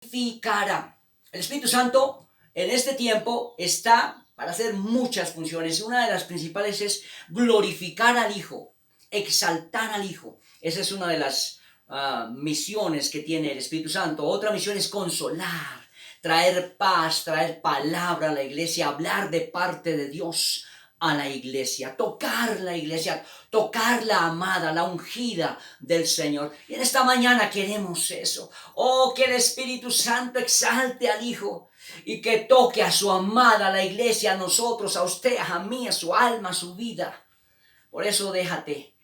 glorificará. El Espíritu Santo en este tiempo está para hacer muchas funciones. Una de las principales es glorificar al Hijo, exaltar al Hijo. Esa es una de las misiones que tiene el Espíritu Santo. Otra misión es consolar, traer paz, traer palabra a la iglesia, hablar de parte de Dios a la iglesia, tocar la amada, la ungida del Señor. Y en esta mañana queremos eso. Oh, que el Espíritu Santo exalte al Hijo y que toque a su amada, a la iglesia, a nosotros, a usted, a mí, a su alma, a su vida. Por eso déjate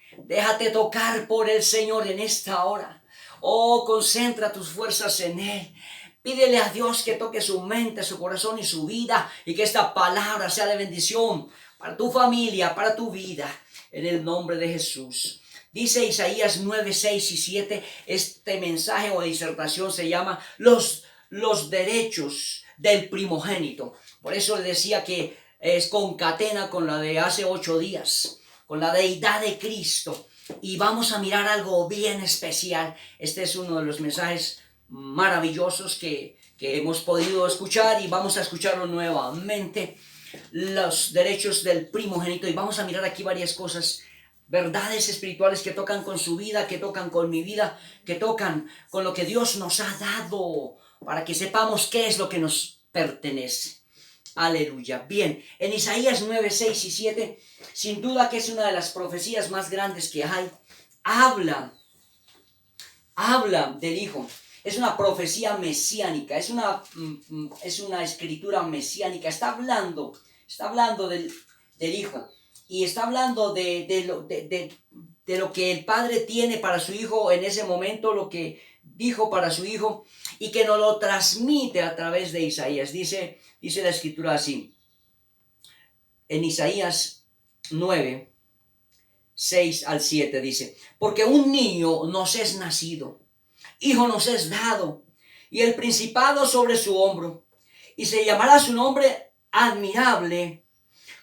tocar por el Señor en esta hora. Oh, concentra tus fuerzas en Él. Pídele a Dios que toque su mente, su corazón y su vida, y que esta palabra sea de bendición para tu familia, para tu vida, en el nombre de Jesús. Dice Isaías 9, 6 y 7, este mensaje o disertación se llama los derechos del primogénito. Por eso le decía que es concatena con la de hace 8 días, con la deidad de Cristo. Y vamos a mirar algo bien especial. Este es uno de los mensajes maravillosos que hemos podido escuchar, y vamos a escucharlo nuevamente. Los derechos del primogénito, y vamos a mirar aquí varias cosas, verdades espirituales que tocan con su vida, que tocan con mi vida, que tocan con lo que Dios nos ha dado, para que sepamos qué es lo que nos pertenece. Aleluya. Bien, en Isaías 9, 6 y 7, sin duda que es una de las profecías más grandes que hay. Habla del Hijo. Es una profecía mesiánica, es una escritura mesiánica. Está hablando del Hijo, y está hablando de lo que el Padre tiene para su Hijo en ese momento, lo que dijo para su Hijo, y que nos lo transmite a través de Isaías. Dice la escritura así, en Isaías 9, 6 al 7, dice: porque un niño nos es nacido, hijo nos es dado, y el principado sobre su hombro, y se llamará su nombre admirable,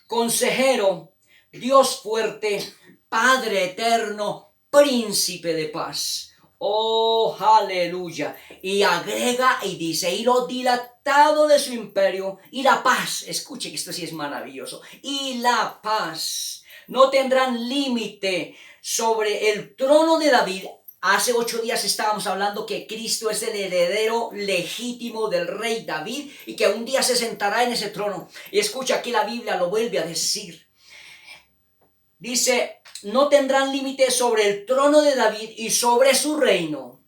consejero, Dios fuerte, Padre eterno, príncipe de paz. Oh, aleluya. Y agrega y dice: y lo dilatado de su imperio y la paz. Escuche que esto sí es maravilloso. Y la paz no tendrán límite sobre el trono de David. Hace 8 días estábamos hablando que Cristo es el heredero legítimo del rey David, y que un día se sentará en ese trono. Y escucha, aquí la Biblia lo vuelve a decir. Dice: no tendrán límite sobre el trono de David y sobre su reino,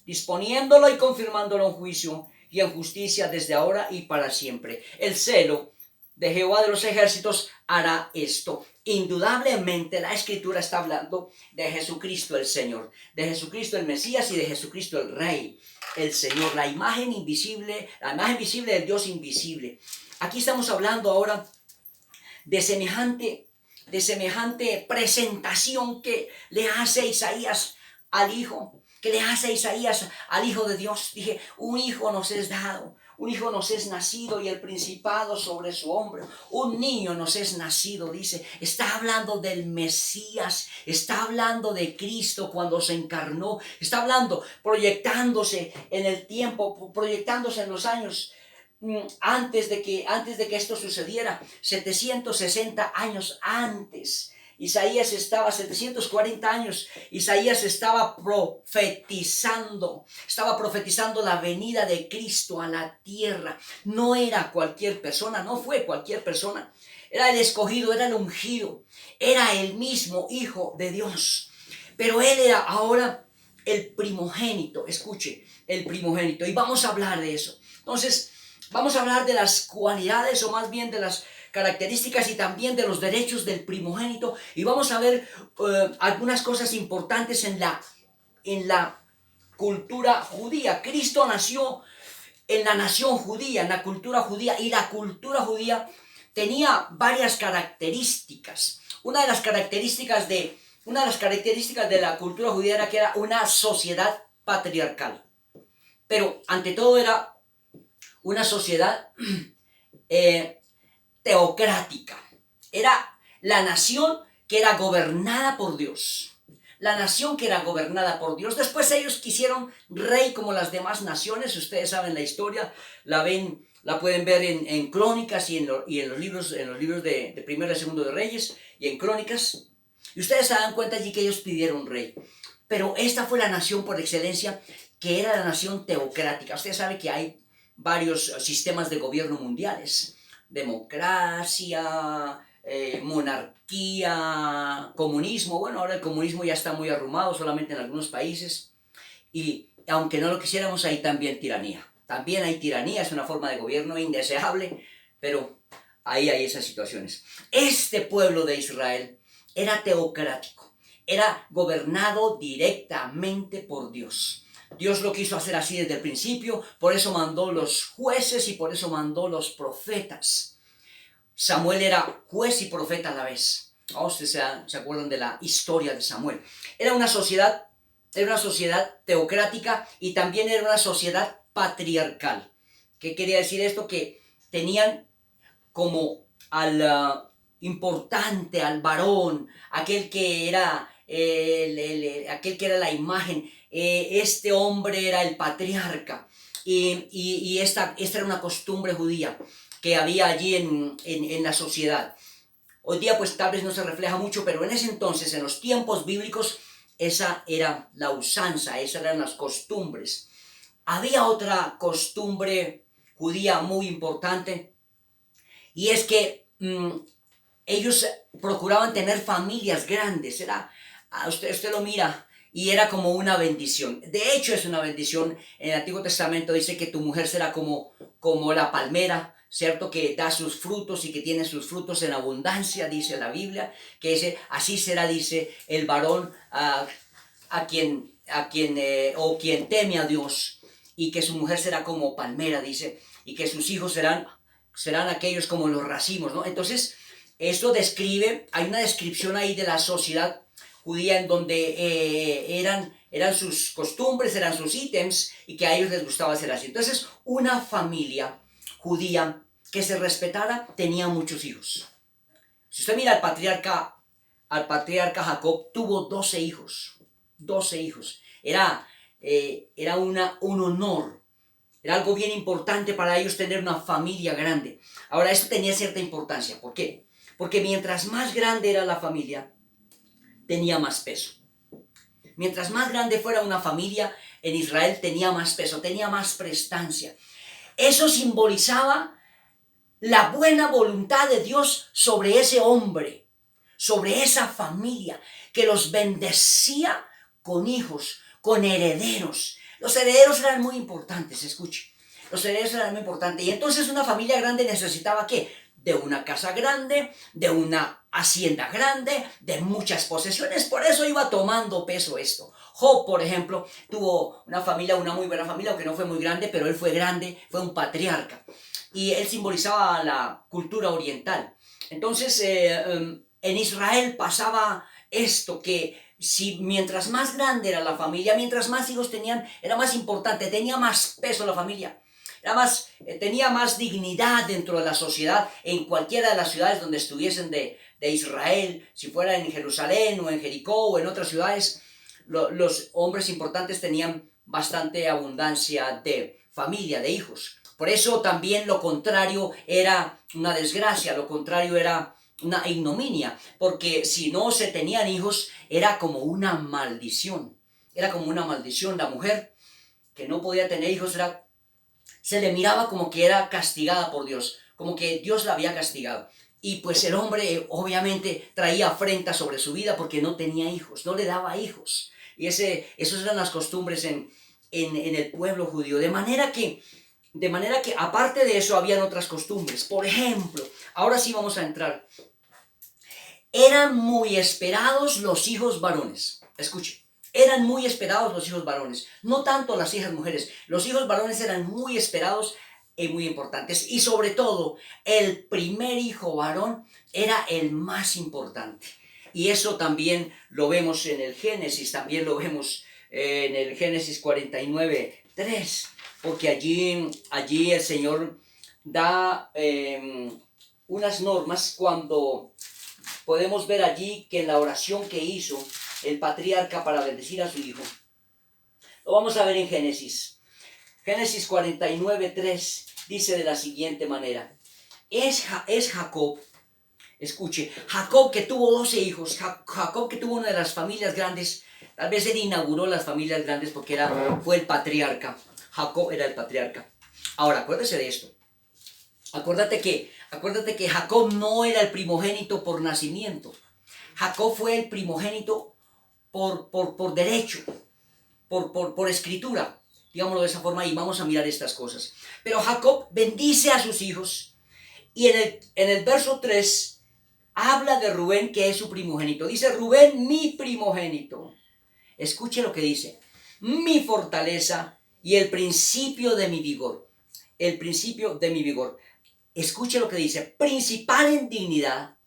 disponiéndolo y confirmándolo en juicio y en justicia desde ahora y para siempre. El celo de Jehová de los ejércitos hará esto. Indudablemente la escritura está hablando de Jesucristo el Señor, de Jesucristo el Mesías y de Jesucristo el Rey, el Señor, la imagen invisible, del Dios invisible. Aquí estamos hablando ahora de semejante presentación que le hace Isaías al Hijo, de Dios. Dije, un hijo nos es dado, un hijo nos es nacido, y el principado sobre su hombro. Un niño nos es nacido, dice. Está hablando del Mesías, está hablando de Cristo cuando se encarnó, está hablando, proyectándose en el tiempo, proyectándose en los años antes de que esto sucediera, 760 años antes. Isaías estaba 740 años. Isaías estaba profetizando la venida de Cristo a la tierra. No era cualquier persona, no fue cualquier persona. Era el escogido, era el ungido, era el mismo Hijo de Dios. Pero él era ahora el primogénito. Escuche, el primogénito. Y vamos a hablar de eso. Entonces, vamos a hablar de las cualidades, o más bien de las características y también de los derechos del primogénito. Y vamos a ver algunas cosas importantes en la cultura judía. Cristo nació en la nación judía, en la cultura judía. Y la cultura judía tenía varias características. Una de las características de la cultura judía era que era una sociedad patriarcal. Pero ante todo era una sociedad teocrática. Era la nación que era gobernada por Dios. la nación que era gobernada por Dios. Después ellos quisieron rey como las demás naciones. Ustedes saben la historia, la pueden ver en Crónicas y en los libros de Primero y Segundo de Reyes y en Crónicas. Y ustedes se dan cuenta allí que ellos pidieron rey. Pero esta fue la nación por excelencia, que era la nación teocrática. Usted sabe que hay varios sistemas de gobierno mundiales: democracia, monarquía, comunismo. Bueno, ahora el comunismo ya está muy arrumado solamente en algunos países. Y aunque no lo quisiéramos, hay también tiranía. También hay tiranía, es una forma de gobierno indeseable, pero ahí hay esas situaciones. Este pueblo de Israel era teocrático, era gobernado directamente por Dios. Dios lo quiso hacer así desde el principio, por eso mandó los jueces y por eso mandó los profetas. Samuel era juez y profeta a la vez. Ustedes se acuerdan de la historia de Samuel. Era una sociedad teocrática y también era una sociedad patriarcal. ¿Qué quería decir esto? Que tenían como al importante, al varón, aquel que era la imagen. Este hombre era el patriarca. Y esta era una costumbre judía que había allí en la sociedad. Hoy día pues tal vez no se refleja mucho, pero en ese entonces, en los tiempos bíblicos, esa era la usanza, esas eran las costumbres. Había otra costumbre judía muy importante, y es que ellos procuraban tener familias grandes. Usted lo mira y era como una bendición. De hecho es una bendición. En el Antiguo Testamento dice que tu mujer será como la palmera, ¿cierto? Que da sus frutos y que tiene sus frutos en abundancia, dice la Biblia. Que así será, dice, el varón quien teme a Dios, y que su mujer será como palmera, dice, y que sus hijos serán aquellos como los racimos, ¿no? Entonces, esto hay una descripción ahí de la sociedad judía en donde eran sus costumbres, eran sus ítems, y que a ellos les gustaba hacer así. Entonces, una familia judía que se respetara tenía muchos hijos. Si usted mira al patriarca Jacob, tuvo 12 hijos. 12 hijos. Era un honor. Era algo bien importante para ellos tener una familia grande. Ahora, esto tenía cierta importancia. ¿Por qué? Porque mientras más grande era la familia, tenía más peso. Mientras más grande fuera una familia en Israel, tenía más peso, tenía más prestancia. Eso simbolizaba la buena voluntad de Dios sobre ese hombre, sobre esa familia, que los bendecía con hijos, con herederos. Los herederos eran muy importantes, escuche. Los herederos eran muy importantes. Y entonces una familia grande necesitaba ¿qué? De una casa grande, de una hacienda grande, de muchas posesiones. Por eso iba tomando peso esto. Job, por ejemplo, tuvo una muy buena familia, aunque no fue muy grande, pero él fue grande, fue un patriarca. Y él simbolizaba la cultura oriental. Entonces, en Israel pasaba esto, que mientras más grande era la familia, mientras más hijos tenían, era más importante, tenía más peso la familia, tenía más dignidad dentro de la sociedad, en cualquiera de las ciudades donde estuviesen de Israel, si fuera en Jerusalén o en Jericó o en otras ciudades. Los hombres importantes tenían bastante abundancia de familia, de hijos. Por eso también lo contrario era una desgracia, lo contrario era una ignominia, porque si no se tenían hijos era como una maldición. Era como una maldición. La mujer que no podía tener hijos se le miraba como que era castigada por Dios, como que Dios la había castigado. Y pues el hombre obviamente traía afrenta sobre su vida porque no tenía hijos, no le daba hijos. Y esas eran las costumbres en el pueblo judío. De manera que aparte de eso habían otras costumbres. Por ejemplo, ahora sí vamos a entrar. Eran muy esperados los hijos varones. Escuche, eran muy esperados los hijos varones. No tanto las hijas mujeres. Los hijos varones eran muy esperados y muy importantes. Y sobre todo, el primer hijo varón era el más importante. Y eso también lo vemos en el Génesis, también lo vemos en el Génesis 49:3. Porque allí el Señor da unas normas, cuando podemos ver allí que en la oración que hizo el patriarca para bendecir a su hijo? Lo vamos a ver en Génesis. Génesis 49:3 dice de la siguiente manera. Es Jacob, escuche, Jacob que tuvo 12 hijos, Jacob que tuvo una de las familias grandes, tal vez él inauguró las familias grandes porque fue el patriarca. Jacob era el patriarca. Ahora, acuérdese de esto. Acuérdate que Jacob no era el primogénito por nacimiento. Jacob fue el primogénito por derecho, por escritura, digámoslo de esa forma, y vamos a mirar estas cosas. Pero Jacob bendice a sus hijos, y en el verso 3 habla de Rubén, que es su primogénito. Dice, Rubén, mi primogénito. Escuche lo que dice, mi fortaleza y el principio de mi vigor. El principio de mi vigor. Escuche lo que dice, principal en dignidad.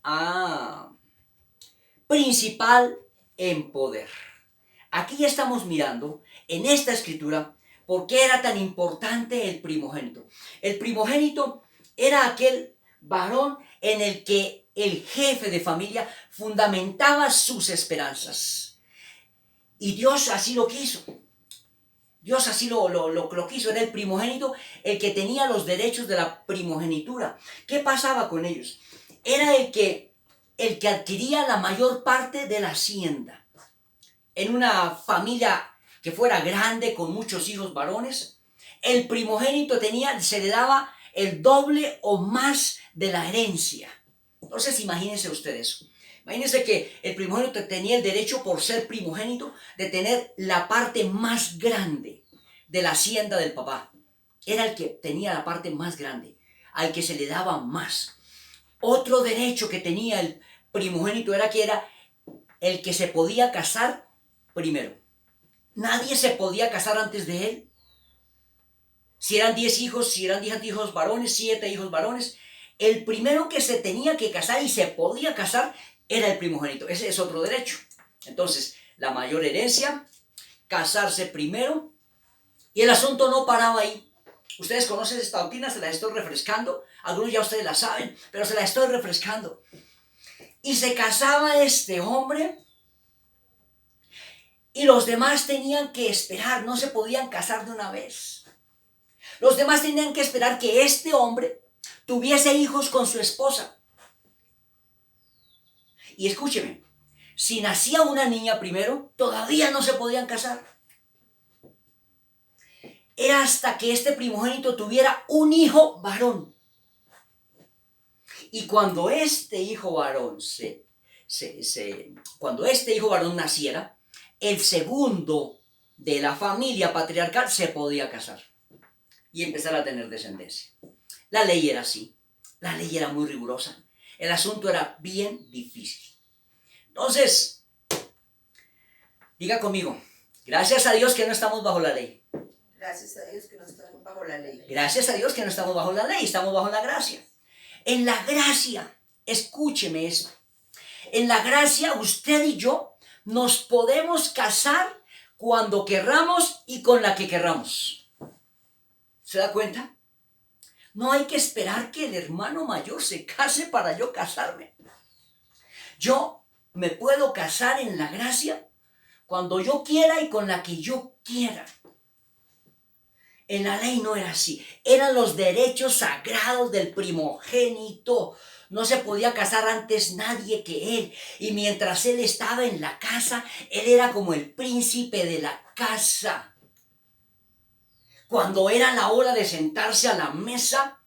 Principal en poder. Aquí ya estamos mirando en esta escritura por qué era tan importante el primogénito. El primogénito era aquel varón en el que el jefe de familia fundamentaba sus esperanzas. Y Dios así lo quiso. Dios así lo quiso. Era el primogénito el que tenía los derechos de la primogenitura. ¿Qué pasaba con ellos? Era el que adquiría la mayor parte de la hacienda. En una familia que fuera grande, con muchos hijos varones, el primogénito se le daba el doble o más de la herencia. Entonces imagínense ustedes. Imagínense que el primogénito tenía el derecho, por ser primogénito, de tener la parte más grande de la hacienda del papá. Era el que tenía la parte más grande, al que se le daba más. Otro derecho que tenía el primogénito era el que se podía casar primero. Nadie se podía casar antes de él. Si eran 10 hijos, si eran 10 hijos varones, 7 hijos varones, el primero que se tenía que casar y se podía casar era el primogénito. Ese es otro derecho. Entonces, la mayor herencia, casarse primero, y el asunto no paraba ahí. Ustedes conocen esta doctrina, se la estoy refrescando. Algunos ya ustedes la saben, pero se la estoy refrescando. Y se casaba este hombre, y los demás tenían que esperar, no se podían casar de una vez. Los demás tenían que esperar que este hombre tuviese hijos con su esposa. Y escúcheme, si nacía una niña primero, todavía no se podían casar. Era hasta que este primogénito tuviera un hijo varón. Y cuando este hijo varón cuando este hijo varón naciera, el segundo de la familia patriarcal se podía casar y empezar a tener descendencia. La ley era así. La ley era muy rigurosa. El asunto era bien difícil. Entonces, diga conmigo, gracias a Dios que no estamos bajo la ley. Gracias a Dios que no estamos bajo la ley. Gracias a Dios que no estamos bajo la ley, estamos bajo la gracia. En la gracia, escúcheme esto, en la gracia usted y yo nos podemos casar cuando querramos y con la que querramos. ¿Se da cuenta? No hay que esperar que el hermano mayor se case para yo casarme. Yo me puedo casar en la gracia cuando yo quiera y con la que yo quiera. En la ley no era así. Eran los derechos sagrados del primogénito. No se podía casar antes nadie que él. Y mientras él estaba en la casa, él era como el príncipe de la casa. Cuando era la hora de sentarse a la mesa,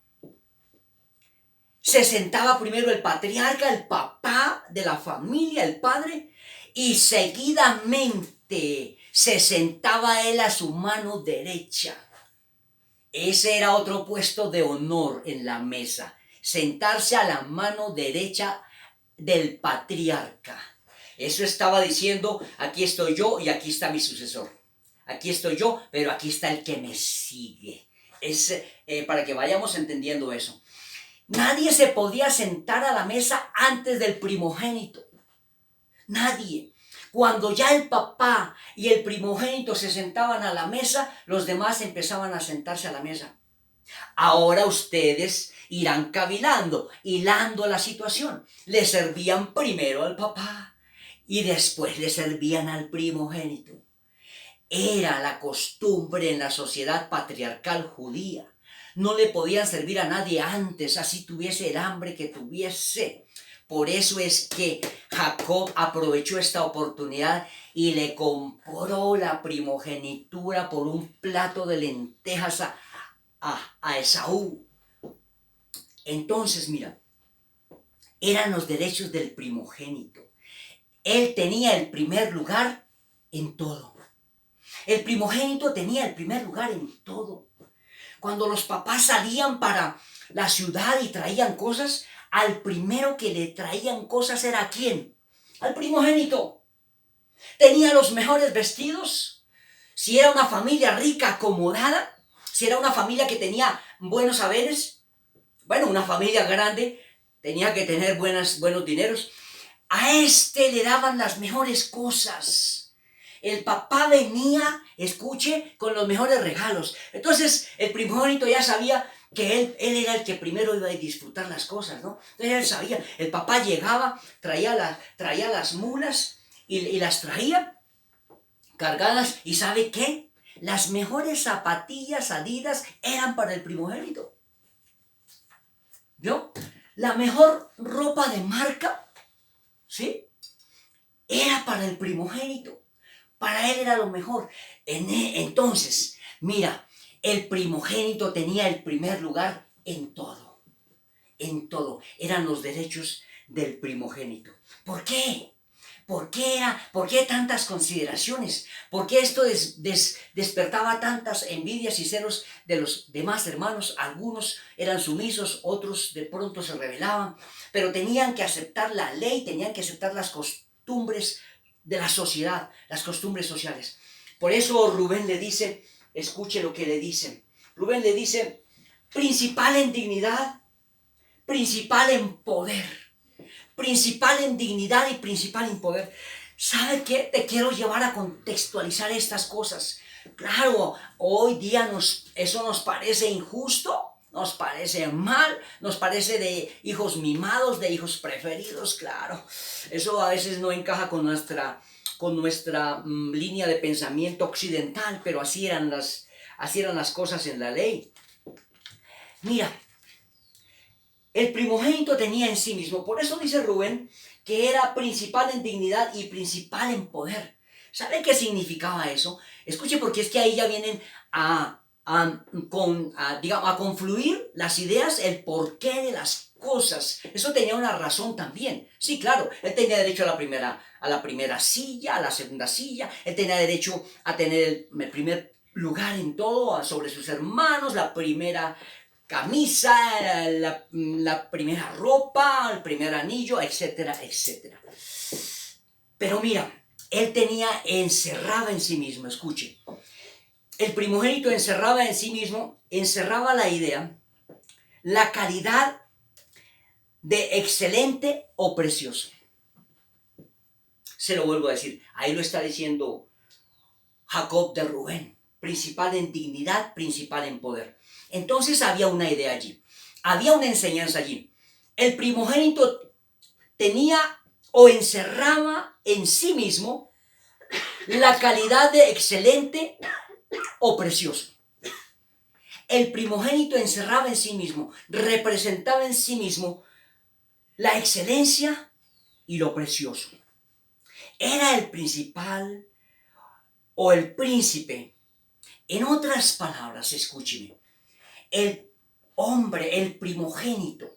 se sentaba primero el patriarca, el papá de la familia, el padre, y seguidamente se sentaba él a su mano derecha. Ese era otro puesto de honor en la mesa, sentarse a la mano derecha del patriarca. Eso estaba diciendo, aquí estoy yo y aquí está mi sucesor. Aquí estoy yo, pero aquí está el que me sigue. Para que vayamos entendiendo eso. Nadie se podía sentar a la mesa antes del primogénito. Nadie. Cuando ya el papá y el primogénito se sentaban a la mesa, los demás empezaban a sentarse a la mesa. Ahora ustedes irán cavilando, hilando la situación. Le servían primero al papá y después le servían al primogénito. Era la costumbre en la sociedad patriarcal judía. No le podían servir a nadie antes, así tuviese el hambre que tuviese. Por eso es que Jacob aprovechó esta oportunidad y le compró la primogenitura por un plato de lentejas a Esaú. Entonces, mira, eran los derechos del primogénito. Él tenía el primer lugar en todo. El primogénito tenía el primer lugar en todo. Cuando los papás salían para la ciudad y traían cosas, al primero que le traían cosas era ¿a quién? Al primogénito. Tenía los mejores vestidos. Si era una familia rica, acomodada, si era una familia que tenía buenos haberes, bueno, una familia grande tenía que tener buenos dineros. A este le daban las mejores cosas. El papá venía, escuche, con los mejores regalos. Entonces el primogénito ya sabía que él era el que primero iba a disfrutar las cosas, ¿no? Entonces él sabía, el papá llegaba, traía las mulas y las traía cargadas. ¿Y sabe qué? Las mejores zapatillas Adidas eran para el primogénito. ¿Vio? La mejor ropa de marca, ¿sí? Era para el primogénito. Para él era lo mejor. Entonces, mira, el primogénito tenía el primer lugar en todo. En todo. Eran los derechos del primogénito. ¿Por qué? ¿Por qué tantas consideraciones? ¿Por qué esto despertaba tantas envidias y celos de los demás hermanos? Algunos eran sumisos, otros de pronto se rebelaban, pero tenían que aceptar la ley, tenían que aceptar las costumbres de la sociedad, las costumbres sociales. Por eso Rubén le dice, escuche lo que le dice. Rubén le dice, principal en dignidad, principal en poder, principal en dignidad y principal en poder. ¿Sabe qué? Te quiero llevar a contextualizar estas cosas. Claro, hoy día eso nos parece injusto, nos parece mal, nos parece de hijos mimados, de hijos preferidos, claro. Eso a veces no encaja con nuestra línea de pensamiento occidental, pero así eran las cosas en la ley. Mira, el primogénito tenía en sí mismo, por eso dice Rubén, que era principal en dignidad y principal en poder. ¿Sabe qué significaba eso? Escuche, porque es que ahí ya vienen a confluir las ideas, el porqué de las cosas. Eso tenía una razón también. Sí, claro, él tenía derecho a la primera silla, a la segunda silla, él tenía derecho a tener el primer lugar en todo, sobre sus hermanos, la primera camisa, la primera ropa, el primer anillo, etcétera, etcétera. Pero mira, él encerraba en sí mismo, escuche, el primogénito encerraba en sí mismo, encerraba la idea, la calidad de excelente o precioso. Se lo vuelvo a decir, ahí lo está diciendo Jacob de Rubén, principal en dignidad, principal en poder. Entonces había una idea allí, había una enseñanza allí. El primogénito tenía o encerraba en sí mismo la calidad de excelente o precioso. El primogénito encerraba en sí mismo, representaba en sí mismo la excelencia y lo precioso. Era el principal o el príncipe. En otras palabras, escúcheme, el hombre, el primogénito,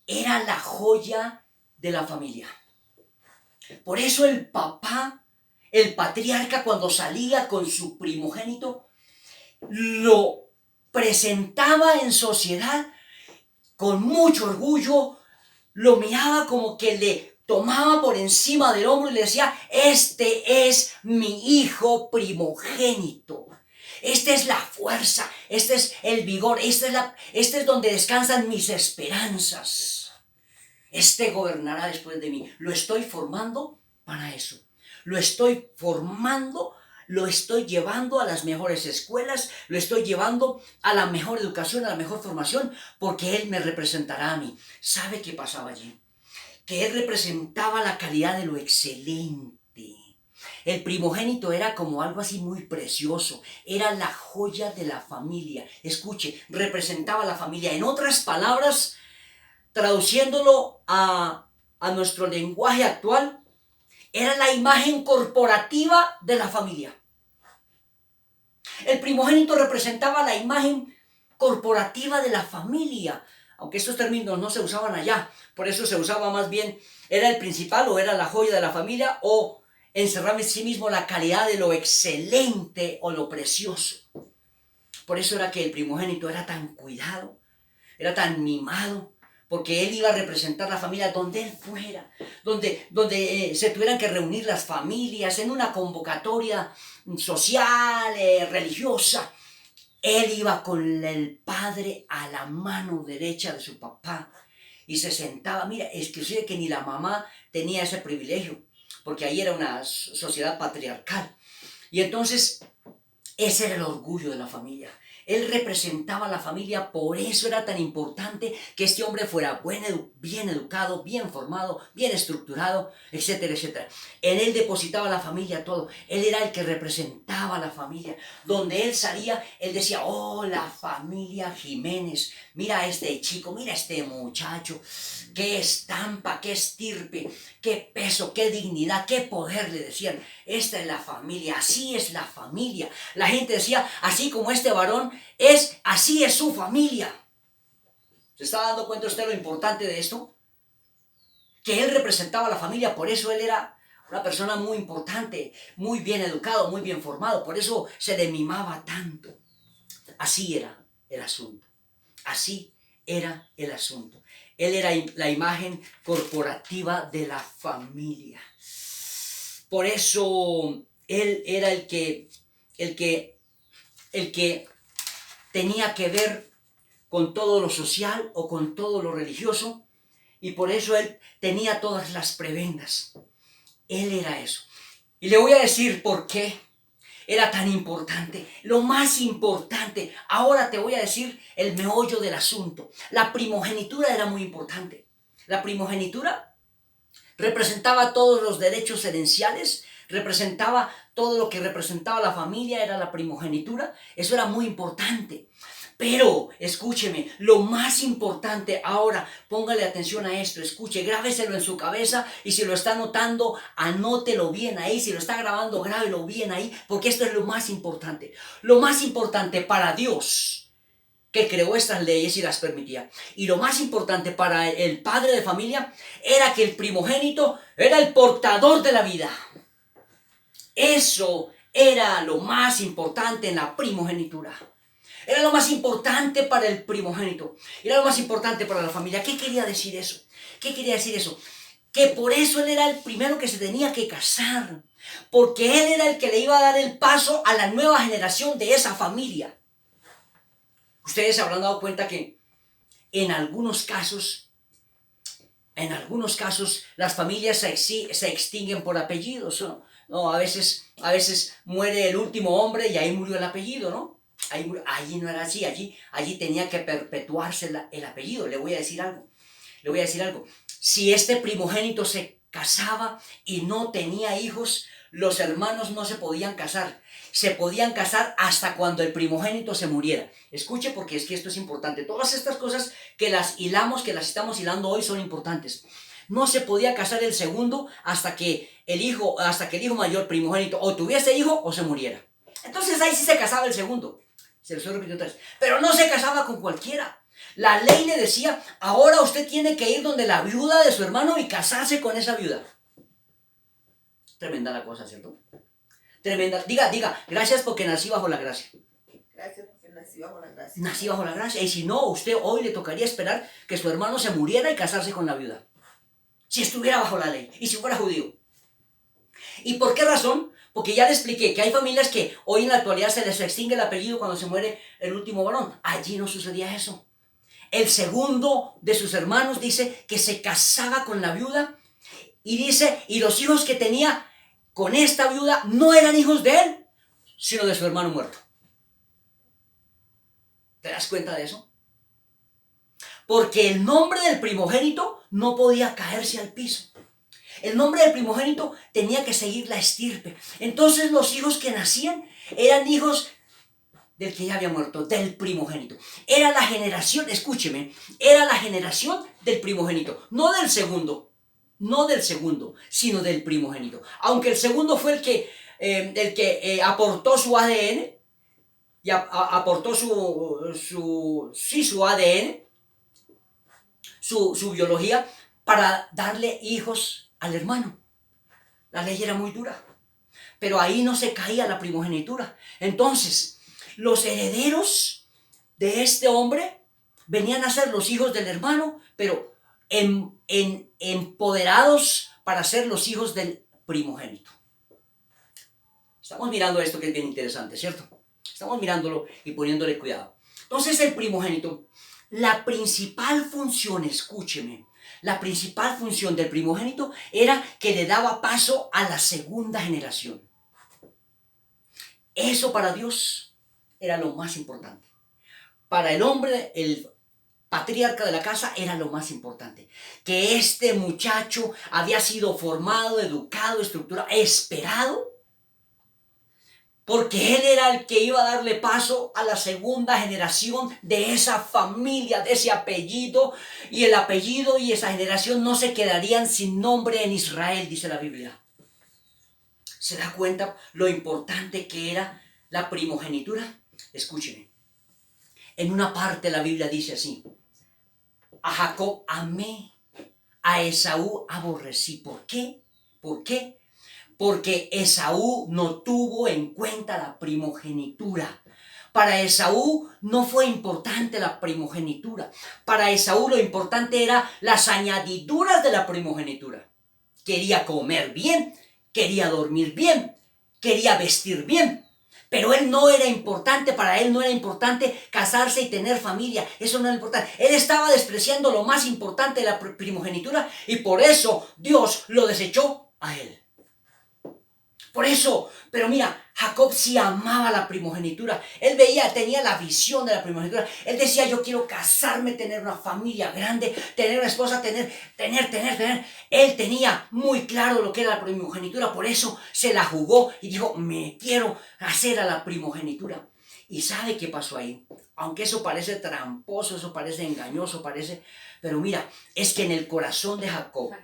era la joya de la familia. Por eso el papá, el patriarca, cuando salía con su primogénito, lo presentaba en sociedad con mucho orgullo, lo miraba como que le tomaba por encima del hombro y le decía, este es mi hijo primogénito. Esta es la fuerza, este es el vigor, este es donde descansan mis esperanzas. Este gobernará después de mí. Lo estoy formando para eso. Lo estoy formando, lo estoy llevando a las mejores escuelas, lo estoy llevando a la mejor educación, a la mejor formación, porque él me representará a mí. ¿Sabe qué pasaba allí? que él representaba la calidad de lo excelente. El primogénito era como algo así muy precioso, era la joya de la familia. Escuche, representaba la familia. En otras palabras, traduciéndolo a nuestro lenguaje actual, era la imagen corporativa de la familia. El primogénito representaba la imagen corporativa de la familia, aunque estos términos no se usaban allá, por eso se usaba más bien, era el principal o era la joya de la familia o encerraba en sí mismo la calidad de lo excelente o lo precioso. Por eso era que el primogénito era tan cuidado, era tan mimado, porque él iba a representar la familia donde él fuera, donde se tuvieran que reunir las familias en una convocatoria social, religiosa. Él iba con el padre a la mano derecha de su papá y se sentaba. Mira, exclusive que ni la mamá tenía ese privilegio, porque ahí era una sociedad patriarcal. Y entonces, ese era el orgullo de la familia. Él representaba a la familia, por eso era tan importante que este hombre fuera bien educado, bien formado, bien estructurado, etcétera, etcétera. En él depositaba la familia todo. Él era el que representaba a la familia. Donde él salía, él decía, oh, la familia Jiménez, mira a este chico, mira a este muchacho, qué estampa, qué estirpe, qué peso, qué dignidad, qué poder, le decían. Esta es la familia, así es la familia. La gente decía, así como este varón es, así es su familia. ¿Se está dando cuenta usted lo importante de esto? Que él representaba a la familia, por eso él era una persona muy importante, muy bien educado, muy bien formado, por eso se le mimaba tanto. Así era el asunto, así era el asunto. Él era la imagen corporativa de la familia. Por eso él era el que tenía que ver con todo lo social o con todo lo religioso, y por eso él tenía todas las prebendas. Él era eso. Y le voy a decir por qué era tan importante. Lo más importante, ahora te voy a decir el meollo del asunto. La primogenitura era muy importante. La primogenitura representaba todos los derechos herenciales, representaba todo lo que representaba la familia, era la primogenitura. Eso era muy importante. Pero, escúcheme, lo más importante ahora, póngale atención a esto, escuche, grábeselo en su cabeza y si lo está anotando, anótelo bien ahí, si lo está grabando, grábelo bien ahí, porque esto es lo más importante. Lo más importante para Dios, que creó estas leyes y las permitía, y lo más importante para el padre de familia, era que el primogénito era el portador de la vida. Eso era lo más importante en la primogenitura. Era lo más importante para el primogénito. Era lo más importante para la familia. ¿Qué quería decir eso? ¿Qué quería decir eso? Que por eso él era el primero que se tenía que casar. Porque él era el que le iba a dar el paso a la nueva generación de esa familia. Ustedes se habrán dado cuenta que en algunos casos las familias se extinguen por apellidos, ¿no? No, a veces muere el último hombre y ahí murió el apellido, ¿no? Allí no era así, allí tenía que perpetuarse el apellido. Le voy a decir algo. Si este primogénito se casaba y no tenía hijos, los hermanos no se podían casar. Se podían casar hasta cuando el primogénito se muriera. Escuche, porque es que esto es importante. Todas estas cosas que las estamos hilando hoy son importantes. No se podía casar el segundo hasta que el hijo mayor primogénito o tuviese hijo o se muriera. Entonces ahí sí se casaba el segundo. Se lo estoy repitiendo otra vez. Pero no se casaba con cualquiera. La ley le decía, ahora usted tiene que ir donde la viuda de su hermano y casarse con esa viuda. Tremenda la cosa, ¿cierto? Tremenda. Diga, gracias porque nací bajo la gracia. Gracias porque nací bajo la gracia. Nací bajo la gracia. Y si no, usted hoy le tocaría esperar que su hermano se muriera y casarse con la viuda. Si estuviera bajo la ley y si fuera judío. ¿Y por qué razón? Porque ya le expliqué que hay familias que hoy en la actualidad se les extingue el apellido cuando se muere el último varón. Allí no sucedía eso. El segundo de sus hermanos dice que se casaba con la viuda y dice, y los hijos que tenía con esta viuda no eran hijos de él, sino de su hermano muerto. ¿Te das cuenta de eso? Porque el nombre del primogénito no podía caerse al piso. El nombre del primogénito tenía que seguir la estirpe. Entonces los hijos que nacían eran hijos del que ya había muerto, del primogénito. Era la generación, escúcheme, era la generación del primogénito, no del segundo, sino del primogénito. Aunque el segundo fue el que aportó su ADN, y aportó su ADN, su biología, para darle hijos al hermano. La ley era muy dura, pero ahí no se caía la primogenitura. Entonces, los herederos de este hombre venían a ser los hijos del hermano, pero empoderados para ser los hijos del primogénito. Estamos mirando esto que es bien interesante, ¿cierto? Estamos mirándolo y poniéndole cuidado. Entonces el primogénito, la principal función, escúcheme, la principal función del primogénito era que le daba paso a la segunda generación. Eso para Dios era lo más importante. Para el hombre, el patriarca de la casa, era lo más importante. Que este muchacho había sido formado, educado, estructurado, esperado, porque él era el que iba a darle paso a la segunda generación de esa familia, de ese apellido, y el apellido y esa generación no se quedarían sin nombre en Israel, dice la Biblia. ¿Se da cuenta lo importante que era la primogenitura? Escúcheme. En una parte la Biblia dice así: a Jacob amé, a Esaú aborrecí. ¿Por qué? ¿Por qué? Porque Esaú no tuvo en cuenta la primogenitura. Para Esaú no fue importante la primogenitura. Para Esaú lo importante era las añadiduras de la primogenitura. Quería comer bien, quería dormir bien, quería vestir bien. Pero él no era importante, para él no era importante casarse y tener familia. Eso no era importante. Él estaba despreciando lo más importante de la primogenitura y por eso Dios lo desechó a él. Por eso, pero mira, Jacob sí amaba la primogenitura. Él tenía la visión de la primogenitura. Él decía: yo quiero casarme, tener una familia grande, tener una esposa, tener. Él tenía muy claro lo que era la primogenitura. Por eso se la jugó y dijo: me quiero hacer a la primogenitura. ¿Y sabe qué pasó ahí? Aunque eso parece tramposo, eso parece engañoso, pero mira, es que en el corazón de Jacob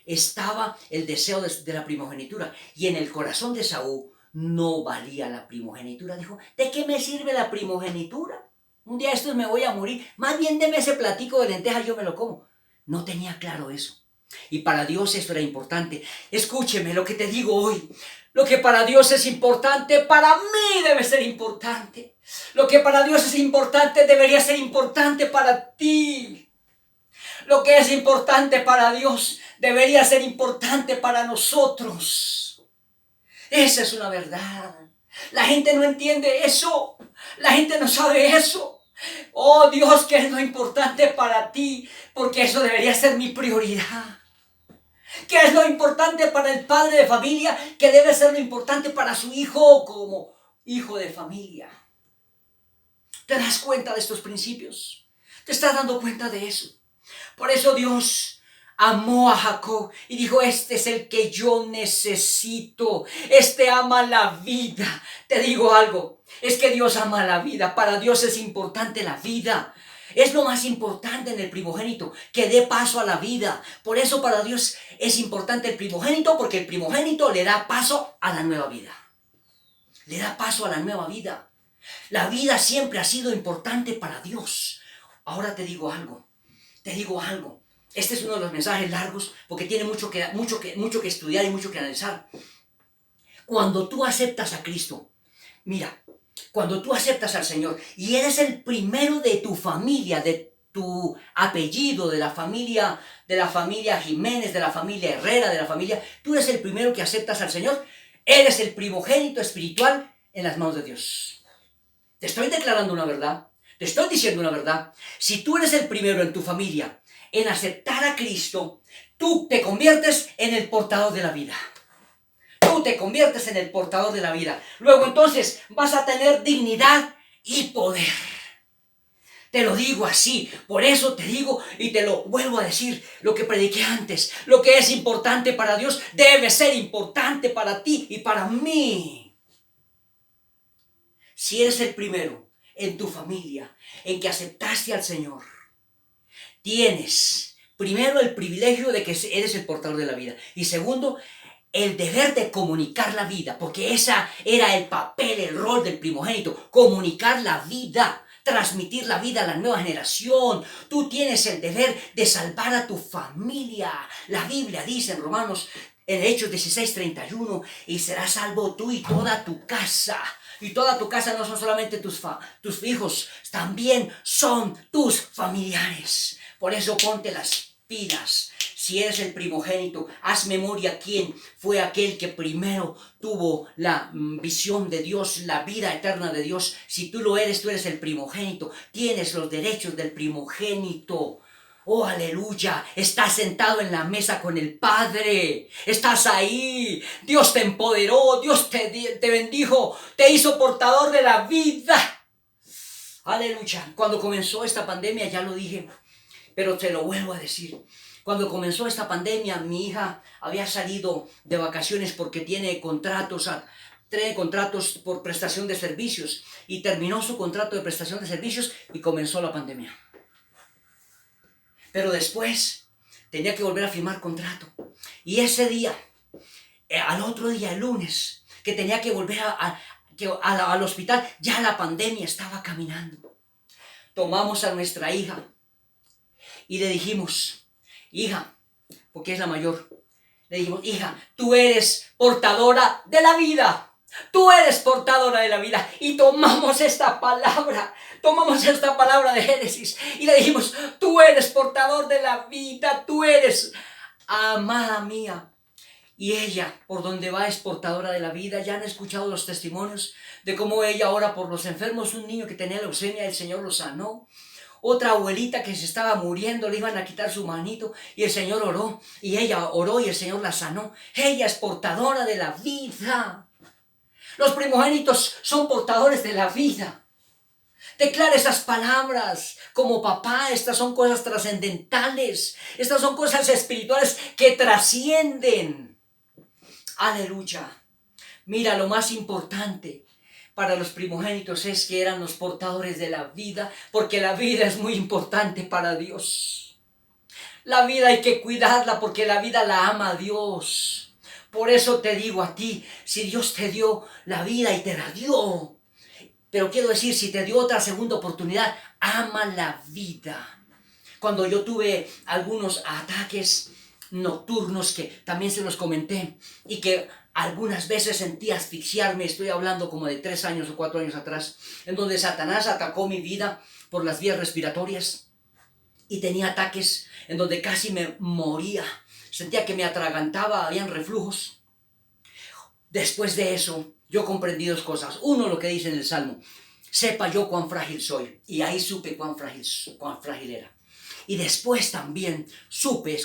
estaba el deseo de la primogenitura, y en el corazón de Saúl no valía la primogenitura. Dijo: ¿de qué me sirve la primogenitura? Un día estos me voy a morir, más bien deme ese platico de lentejas, yo me lo como. No tenía claro eso. Y para Dios esto era importante. Escúcheme lo que te digo hoy. Lo que para Dios es importante, para mí debe ser importante. Lo que para Dios es importante debería ser importante para ti. Lo que es importante para Dios debería ser importante para nosotros. Esa es una verdad. La gente no entiende eso. La gente no sabe eso. Oh Dios, ¿qué es lo importante para ti? Porque eso debería ser mi prioridad. ¿Qué es lo importante para el padre de familia? Que debe ser lo importante para su hijo como hijo de familia. ¿Te das cuenta de estos principios? ¿Te estás dando cuenta de eso? Por eso Dios amó a Jacob y dijo: este es el que yo necesito. Este ama la vida. Te digo algo, es que Dios ama la vida. Para Dios es importante la vida. Es lo más importante en el primogénito, que dé paso a la vida. Por eso para Dios es importante el primogénito, porque el primogénito le da paso a la nueva vida. Le da paso a la nueva vida. La vida siempre ha sido importante para Dios. Ahora te digo algo. Este es uno de los mensajes largos porque tiene mucho que estudiar y mucho que analizar. Cuando tú aceptas a Cristo, mira, cuando tú aceptas al Señor y eres el primero de tu familia, de tu apellido, de la familia Jiménez, de la familia Herrera, tú eres el primero que aceptas al Señor, eres el primogénito espiritual en las manos de Dios. Te estoy declarando una verdad. Te estoy diciendo una verdad. Si tú eres el primero en tu familia en aceptar a Cristo, tú te conviertes en el portador de la vida. Tú te conviertes en el portador de la vida. Luego entonces vas a tener dignidad y poder. Te lo digo así, por eso te digo y te lo vuelvo a decir, lo que prediqué antes, lo que es importante para Dios debe ser importante para ti y para mí. Si eres el primero en tu familia en que aceptaste al Señor, tienes primero el privilegio de que eres el portador de la vida y segundo, el deber de comunicar la vida, porque esa era el papel, el rol del primogénito, comunicar la vida, transmitir la vida a la nueva generación. Tú tienes el deber de salvar a tu familia. La Biblia dice en Romanos, en Hechos 16:31, y serás salvo tú y toda tu casa. Y toda tu casa no son solamente tus hijos, también son tus familiares. Por eso ponte las pilas. Si eres el primogénito, haz memoria quién fue aquel que primero tuvo la visión de Dios, la vida eterna de Dios. Si tú lo eres, tú eres el primogénito. Tienes los derechos del primogénito. Oh, aleluya, estás sentado en la mesa con el Padre, estás ahí, Dios te empoderó, Dios te bendijo, te hizo portador de la vida. Aleluya, cuando comenzó esta pandemia, ya lo dije, pero te lo vuelvo a decir. Cuando comenzó esta pandemia, mi hija había salido de vacaciones porque tiene contratos por prestación de servicios y terminó su contrato de prestación de servicios y comenzó la pandemia. Pero después tenía que volver a firmar contrato. Y ese día, al otro día, el lunes, que tenía que volver al hospital, ya la pandemia estaba caminando. Tomamos a nuestra hija y le dijimos, hija, porque es la mayor, le dijimos, hija, tú eres portadora de la vida. Tú eres portadora de la vida. Y tomamos esta palabra de Génesis y le dijimos, tú eres portador de la vida, tú eres amada mía. Y ella, por donde va, es portadora de la vida. Ya han escuchado los testimonios de cómo ella ora por los enfermos. Un niño que tenía leucemia, el Señor lo sanó. Otra abuelita que se estaba muriendo, le iban a quitar su manito y el Señor oró. Y ella oró y el Señor la sanó. Ella es portadora de la vida. Los primogénitos son portadores de la vida. Declara esas palabras como papá. Estas son cosas trascendentales. Estas son cosas espirituales que trascienden. Aleluya. Mira, lo más importante para los primogénitos es que eran los portadores de la vida, porque la vida es muy importante para Dios. La vida hay que cuidarla porque la vida la ama Dios. Por eso te digo a ti, si Dios te dio la vida y te la dio, pero quiero decir, si te dio otra segunda oportunidad, ama la vida. Cuando yo tuve algunos ataques nocturnos que también se los comenté y que algunas veces sentí asfixiarme, estoy hablando como de 3 años o 4 años atrás, en donde Satanás atacó mi vida por las vías respiratorias y tenía ataques en donde casi me moría. Sentía que me atragantaba, habían reflujos. Después de eso, yo comprendí 2 cosas. Uno, lo que dice en el Salmo, sepa yo cuán frágil soy. Y ahí supe cuán frágil era. Y después también supe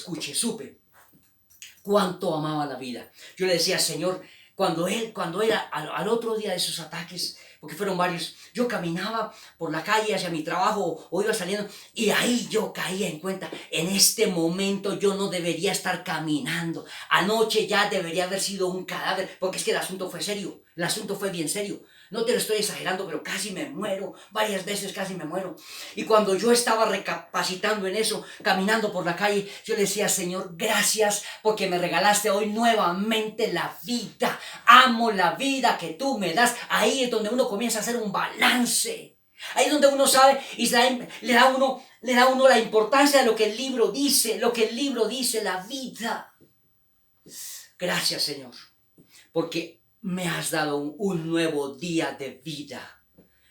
cuánto amaba la vida. Yo le decía, Señor, cuando era al otro día de esos ataques, porque fueron varios, yo caminaba por la calle hacia mi trabajo o iba saliendo y ahí yo caía en cuenta, en este momento yo no debería estar caminando, anoche ya debería haber sido un cadáver, porque es que el asunto fue serio, el asunto fue bien serio. No te lo estoy exagerando, pero casi me muero, varias veces casi me muero. Y cuando yo estaba recapacitando en eso, caminando por la calle, yo le decía, Señor, gracias porque me regalaste hoy nuevamente la vida. Amo la vida que tú me das. Ahí es donde uno comienza a hacer un balance. Ahí es donde uno sabe y le da a uno la importancia de lo que el libro dice, la vida. Gracias, Señor, porque me has dado un nuevo día de vida.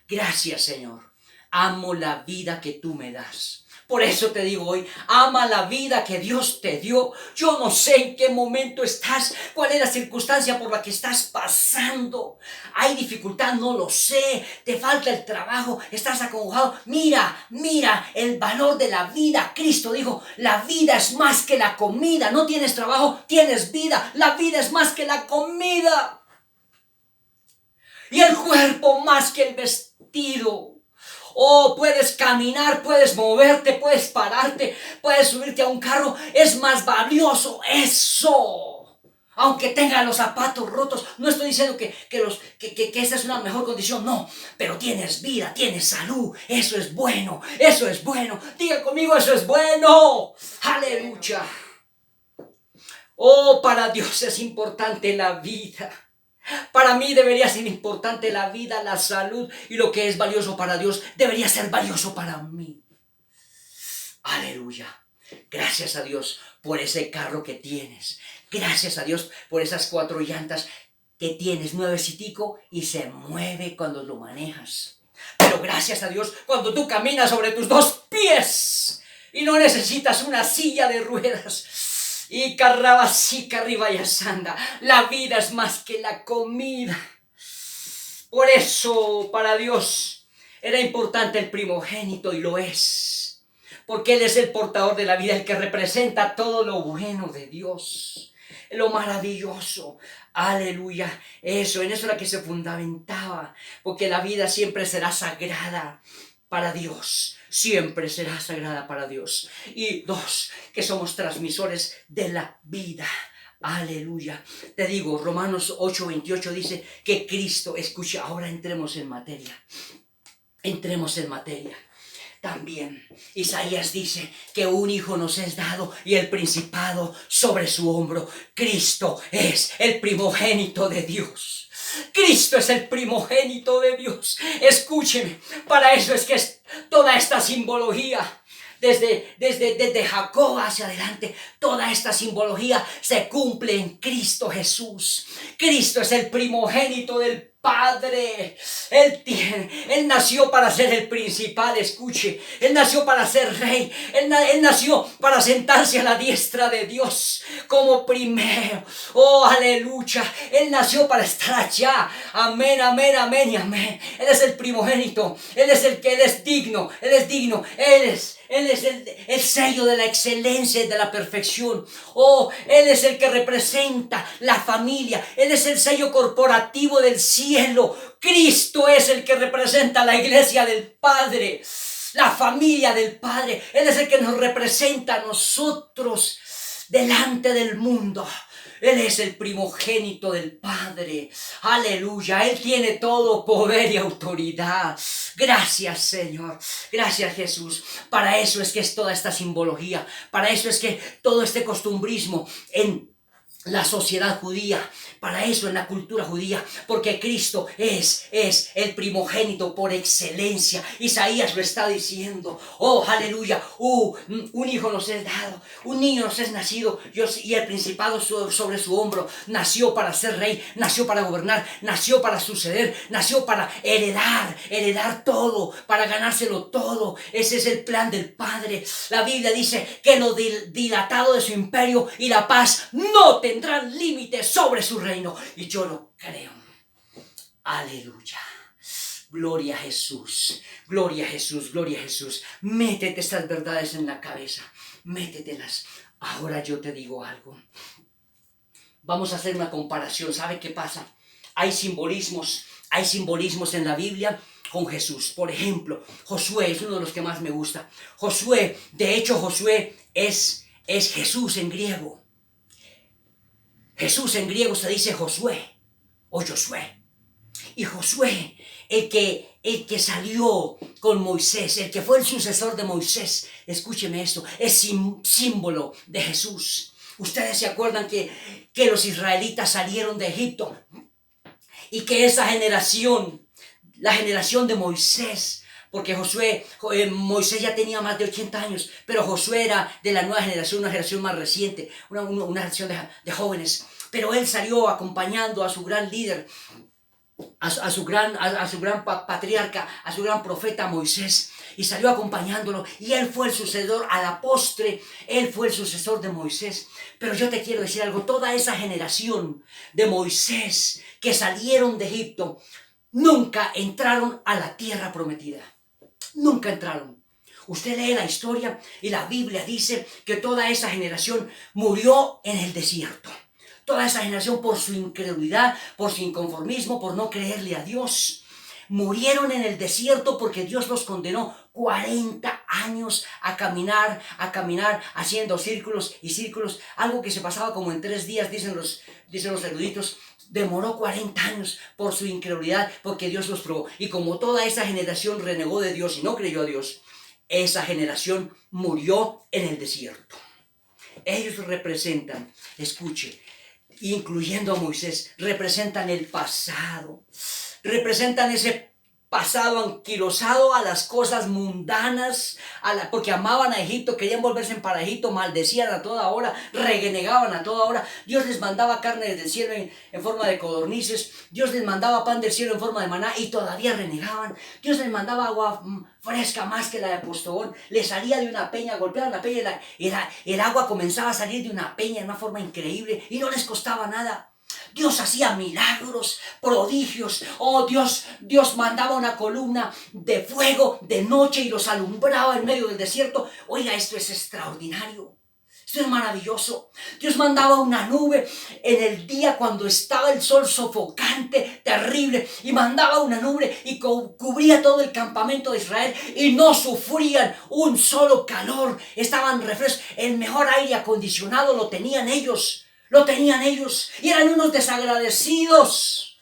Gracias, Señor. Amo la vida que tú me das. Por eso te digo hoy, ama la vida que Dios te dio. Yo no sé en qué momento estás, cuál es la circunstancia por la que estás pasando. Hay dificultad, no lo sé. Te falta el trabajo, estás acongojado. Mira el valor de la vida. Cristo dijo, la vida es más que la comida. No tienes trabajo, tienes vida. La vida es más que la comida. Y el cuerpo más que el vestido. Oh, puedes caminar, puedes moverte, puedes pararte, puedes subirte a un carro. Es más valioso eso. Aunque tenga los zapatos rotos, no estoy diciendo que esta es una mejor condición, no. Pero tienes vida, tienes salud, eso es bueno, eso es bueno. Diga conmigo, eso es bueno. Aleluya. Oh, para Dios es importante la vida. Para mí debería ser importante la vida, la salud, y lo que es valioso para Dios debería ser valioso para mí. Aleluya. Gracias a Dios por ese carro que tienes. Gracias a Dios por esas 4 llantas que tienes, nuevecitico, y se mueve cuando lo manejas. Pero gracias a Dios cuando tú caminas sobre tus 2 pies y no necesitas una silla de ruedas. Y carrabasica arriba y asanda. La vida es más que la comida. Por eso para Dios era importante el primogénito, y lo es. Porque Él es el portador de la vida, el que representa todo lo bueno de Dios, lo maravilloso. Aleluya. Eso, en eso era que se fundamentaba. Porque la vida siempre será sagrada para Dios. Siempre será sagrada para Dios. Y 2, que somos transmisores de la vida. Aleluya. Te digo, Romanos 8:28 dice que Cristo, escucha, ahora entremos en materia. Entremos en materia. También Isaías dice que un hijo nos es dado y el principado sobre su hombro. Cristo es el primogénito de Dios. Cristo es el primogénito de Dios. Escúcheme, para eso es que es toda esta simbología. Desde Jacob hacia adelante, toda esta simbología se cumple en Cristo Jesús. Cristo es el primogénito del Padre. Él nació para ser el principal, escuche. Él nació para ser rey. Él nació para sentarse a la diestra de Dios como primero. Oh, aleluya. Él nació para estar allá. Amén, amén, amén y amén. Él es el primogénito. Él es el que Él es digno. Él es digno. Él es el sello de la excelencia y de la perfección. Oh, Él es el que representa la familia. Él es el sello corporativo del cielo. Cristo es el que representa la iglesia del Padre, la familia del Padre. Él es el que nos representa a nosotros delante del mundo. Él es el primogénito del Padre. Aleluya. Él tiene todo poder y autoridad. Gracias, Señor. Gracias, Jesús. Para eso es que es toda esta simbología. Para eso es que todo este costumbrismo en la sociedad judía, para eso en la cultura judía, porque Cristo es el primogénito por excelencia. Isaías lo está diciendo. Oh, aleluya. Un hijo nos es dado, un niño nos es nacido, y el principado sobre su hombro. Nació para ser rey, nació para gobernar, nació para suceder, nació para heredar todo, para ganárselo todo. Ese es el plan del Padre. La Biblia dice que lo dilatado de su imperio y la paz no tendrán límites sobre su reino. Y yo lo creo. Aleluya. Gloria a Jesús. Gloria a Jesús. Gloria a Jesús. Métete estas verdades en la cabeza. Métetelas. Ahora yo te digo algo. Vamos a hacer una comparación. ¿Sabe qué pasa? Hay simbolismos en la Biblia con Jesús. Por ejemplo, Josué es uno de los que más me gusta. Josué, de hecho, Josué es Jesús en griego. Jesús en griego se dice Josué o Josué. Y Josué, el que salió con Moisés, el que fue el sucesor de Moisés, escúcheme esto, es símbolo de Jesús. Ustedes se acuerdan que los israelitas salieron de Egipto y que esa generación, la generación de Moisés, porque Moisés ya tenía más de 80 años, pero Josué era de la nueva generación, una generación más reciente, una generación de jóvenes. Pero él salió acompañando a su gran líder, a su gran patriarca, a su gran profeta Moisés, y salió acompañándolo, y él fue el sucesor, a la postre, él fue el sucesor de Moisés. Pero yo te quiero decir algo, toda esa generación de Moisés que salieron de Egipto, nunca entraron a la tierra prometida. Nunca entraron. Usted lee la historia y la Biblia dice que toda esa generación murió en el desierto. Toda esa generación por su incredulidad, por su inconformismo, por no creerle a Dios. murieron en el desierto porque Dios los condenó 40 años a caminar, haciendo círculos y círculos. Algo que se pasaba como en 3 días, dicen los eruditos. Demoró 40 años por su incredulidad, porque Dios los probó. Y como toda esa generación renegó de Dios y no creyó a Dios, esa generación murió en el desierto. Ellos representan, escuche, incluyendo a Moisés, representan el pasado, representan ese pasado anquilosado a las cosas mundanas, porque amaban a Egipto, querían volverse para Egipto, maldecían a toda hora, renegaban a toda hora. Dios les mandaba carne desde el cielo en forma de codornices, Dios les mandaba pan del cielo en forma de maná y todavía renegaban. Dios les mandaba agua fresca más que la de Postobón, les salía de una peña, golpeaban la peña y el agua comenzaba a salir de una peña de una forma increíble y no les costaba nada. Dios hacía milagros, prodigios. Oh, Dios mandaba una columna de fuego de noche y los alumbraba en medio del desierto. Oiga, esto es extraordinario. Esto es maravilloso. Dios mandaba una nube en el día cuando estaba el sol sofocante, terrible, y mandaba una nube y cubría todo el campamento de Israel y no sufrían un solo calor. Estaban refrescos. El mejor aire acondicionado lo tenían ellos. Lo tenían ellos y eran unos desagradecidos.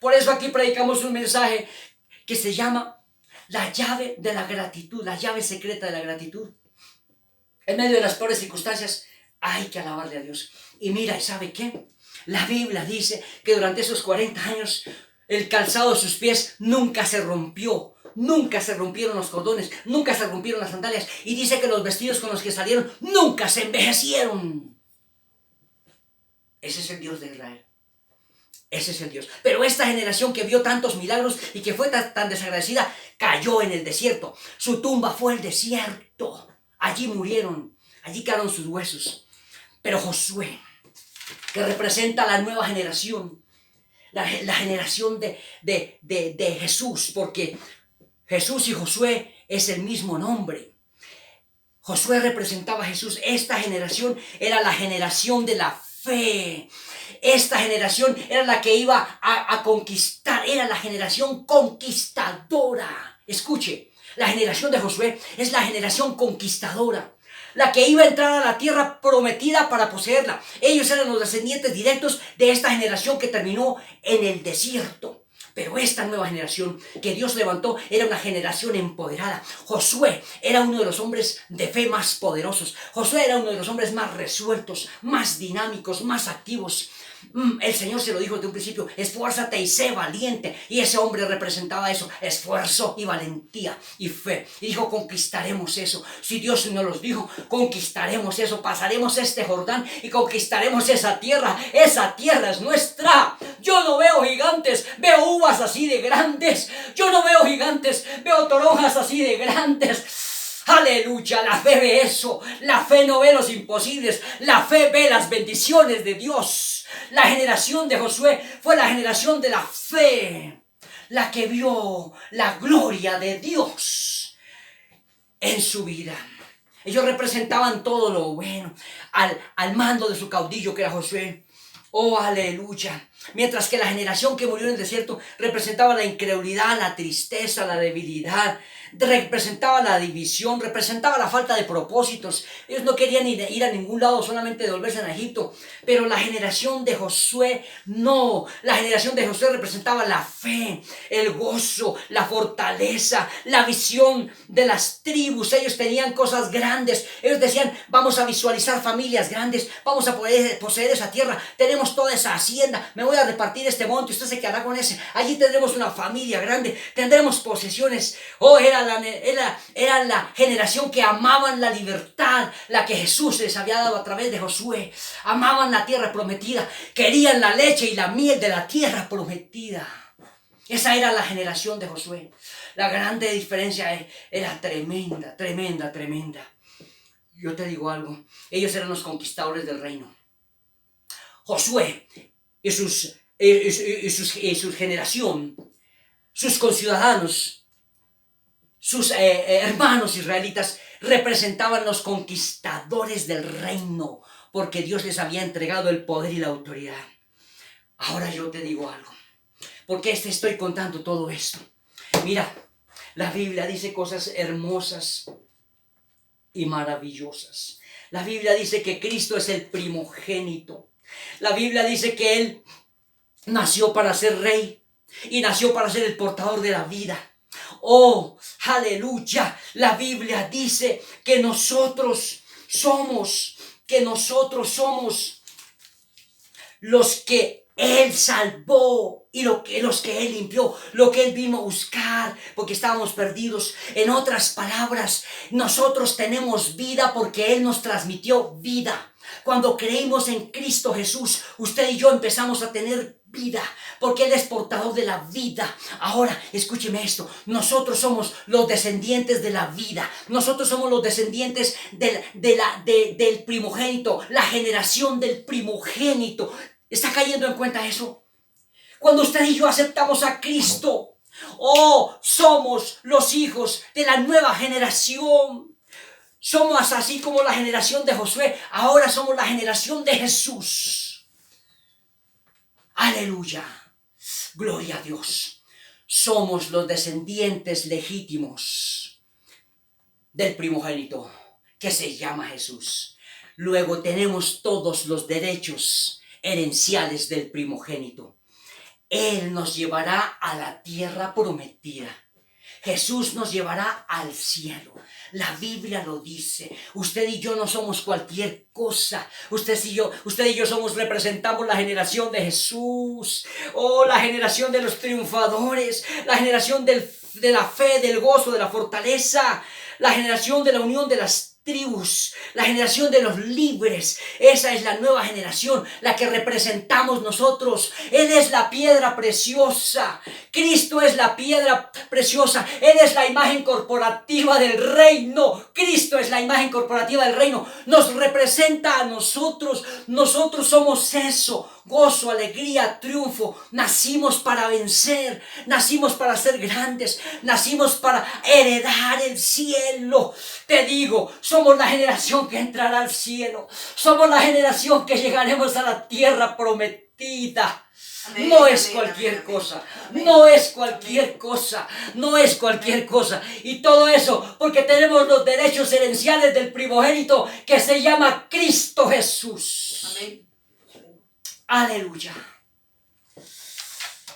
Por eso aquí predicamos un mensaje que se llama la llave de la gratitud, la llave secreta de la gratitud. En medio de las peores circunstancias hay que alabarle a Dios. Y mira, ¿y sabe qué? La Biblia dice que durante esos 40 años el calzado de sus pies nunca se rompió. Nunca se rompieron los cordones, nunca se rompieron las sandalias. Y dice que los vestidos con los que salieron nunca se envejecieron. Ese es el Dios de Israel. Ese es el Dios. Pero esta generación que vio tantos milagros y que fue tan desagradecida, cayó en el desierto. Su tumba fue el desierto. Allí murieron. Allí quedaron sus huesos. Pero Josué, que representa la nueva generación, la generación de Jesús, porque Jesús y Josué es el mismo nombre. Josué representaba a Jesús. Esta generación era la generación de la fe. Esta generación era la que iba a conquistar, era la generación conquistadora. Escuche, la generación de Josué es la generación conquistadora, la que iba a entrar a la tierra prometida para poseerla. Ellos eran los descendientes directos de esta generación que terminó en el desierto. Pero esta nueva generación que Dios levantó era una generación empoderada. Josué era uno de los hombres de fe más poderosos. Josué era uno de los hombres más resueltos, más dinámicos, más activos. El Señor se lo dijo desde un principio: esfuérzate y sé valiente. Y ese hombre representaba eso: esfuerzo y valentía y fe. Y dijo: conquistaremos eso. Si Dios nos los dijo, conquistaremos eso. Pasaremos este Jordán y conquistaremos esa tierra. Esa tierra es nuestra. Yo no veo gigantes, veo uvas así de grandes. Yo no veo gigantes, veo toronjas así de grandes. Aleluya, la fe ve eso. La fe no ve los imposibles. La fe ve las bendiciones de Dios. La generación de Josué fue la generación de la fe, la que vio la gloria de Dios en su vida. Ellos representaban todo lo bueno al mando de su caudillo, que era Josué. Oh, aleluya. Mientras que la generación que murió en el desierto representaba la incredulidad, la tristeza, la debilidad, representaba la división, representaba la falta de propósitos. Ellos no querían ir a ningún lado, solamente devolverse a Egipto. Pero la generación de Josué no. La generación de Josué representaba la fe, el gozo, la fortaleza, la visión de las tribus. Ellos tenían cosas grandes. Ellos decían: vamos a visualizar familias grandes, vamos a poder poseer esa tierra, tenemos toda esa hacienda, me voy a repartir este monte, usted se quedará con ese. Allí tendremos una familia grande, tendremos posesiones. Oh, era la generación que amaban la libertad, la que Jesús les había dado a través de Josué. Amaban la tierra prometida, querían la leche y la miel de la tierra prometida. Esa era la generación de Josué. La grande diferencia era tremenda, tremenda, tremenda. Yo te digo algo: ellos eran los conquistadores del reino. Josué y su generación, sus conciudadanos, sus hermanos israelitas, representaban los conquistadores del reino, porque Dios les había entregado el poder y la autoridad. Ahora yo te digo algo: ¿por qué te estoy contando todo esto? Mira, la Biblia dice cosas hermosas y maravillosas. La Biblia dice que Cristo es el primogénito. La Biblia dice que Él nació para ser rey y nació para ser el portador de la vida. Oh, aleluya. La Biblia dice que nosotros somos los que Él salvó y los que Él limpió, lo que Él vino a buscar, porque estábamos perdidos. En otras palabras, nosotros tenemos vida porque Él nos transmitió vida. Cuando creímos en Cristo Jesús, usted y yo empezamos a tener vida, porque Él es portador de la vida. Ahora, escúcheme esto, nosotros somos los descendientes de la vida, nosotros somos los descendientes del primogénito, la generación del primogénito. ¿Está cayendo en cuenta eso? Cuando usted y yo aceptamos a Cristo, somos los hijos de la nueva generación. Somos así como la generación de Josué, ahora somos la generación de Jesús. Aleluya, gloria a Dios. Somos los descendientes legítimos del primogénito, que se llama Jesús. Luego tenemos todos los derechos herenciales del primogénito. Él nos llevará a la tierra prometida. Jesús nos llevará al cielo. La Biblia lo dice. Usted y yo no somos cualquier cosa. Usted y yo representamos la generación de Jesús. La generación de los triunfadores. La generación de la fe, del gozo, de la fortaleza. La generación de la unión de las tribus, la generación de los libres. Esa es la nueva generación, la que representamos nosotros. Él es la piedra preciosa. Cristo es la piedra preciosa. Él es la imagen corporativa del reino. Cristo es la imagen corporativa del reino. Nos representa a nosotros. Nosotros somos eso. Gozo, alegría, triunfo. Nacimos para vencer. Nacimos para ser grandes. Nacimos para heredar el cielo. Te digo, somos la generación que entrará al cielo. Somos la generación que llegaremos a la tierra prometida. Amén, no es cualquier cosa, no es cualquier cosa, no es cualquier cosa. Y todo eso porque tenemos los derechos herenciales del primogénito que se llama Cristo Jesús. Amén. Aleluya.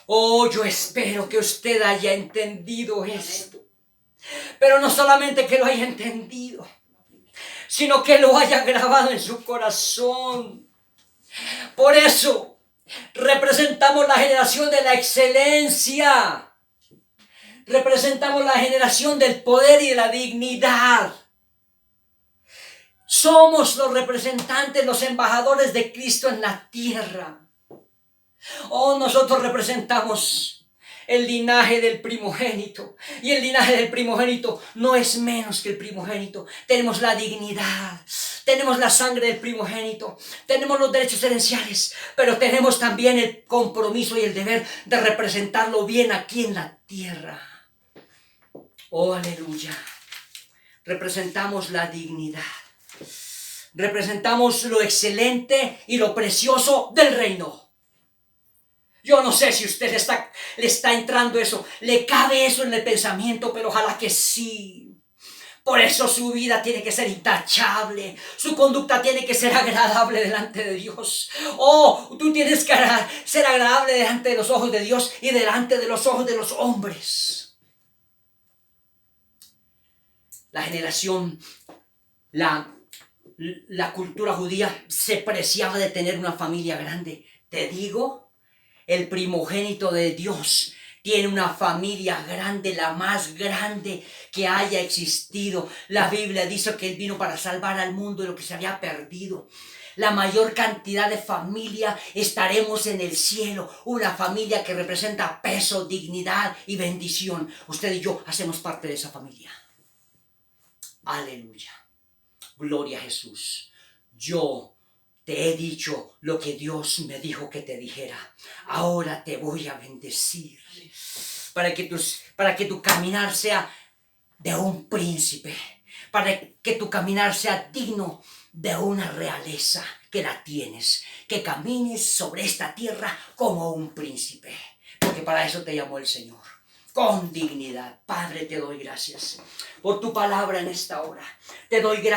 Yo espero que usted haya entendido esto. Pero no solamente que lo haya entendido, sino que lo haya grabado en su corazón. Por eso representamos la generación de la excelencia. Representamos la generación del poder y de la dignidad. Somos los representantes, los embajadores de Cristo en la tierra. Nosotros representamos el linaje del primogénito. Y el linaje del primogénito no es menos que el primogénito. Tenemos la dignidad, tenemos la sangre del primogénito, tenemos los derechos herenciales, pero tenemos también el compromiso y el deber de representarlo bien aquí en la tierra. Aleluya. Representamos la dignidad. Representamos lo excelente y lo precioso del reino. Yo no sé si usted le está entrando eso, le cabe eso en el pensamiento, pero ojalá que sí. Por eso su vida tiene que ser intachable, su conducta tiene que ser agradable delante de Dios. Tú tienes que ser agradable delante de los ojos de Dios y delante de los ojos de los hombres. La generación, la cultura judía se preciaba de tener una familia grande. Te digo, el primogénito de Dios tiene una familia grande, la más grande que haya existido. La Biblia dice que Él vino para salvar al mundo de lo que se había perdido. La mayor cantidad de familia estaremos en el cielo. Una familia que representa peso, dignidad y bendición. Usted y yo hacemos parte de esa familia. Aleluya. Gloria a Jesús. Yo te he dicho lo que Dios me dijo que te dijera. Ahora te voy a bendecir. Para que tu caminar sea de un príncipe. Para que tu caminar sea digno de una realeza que la tienes. Que camines sobre esta tierra como un príncipe. Porque para eso te llamó el Señor. con dignidad. Padre, te doy gracias por tu palabra en esta hora. Te doy gracias.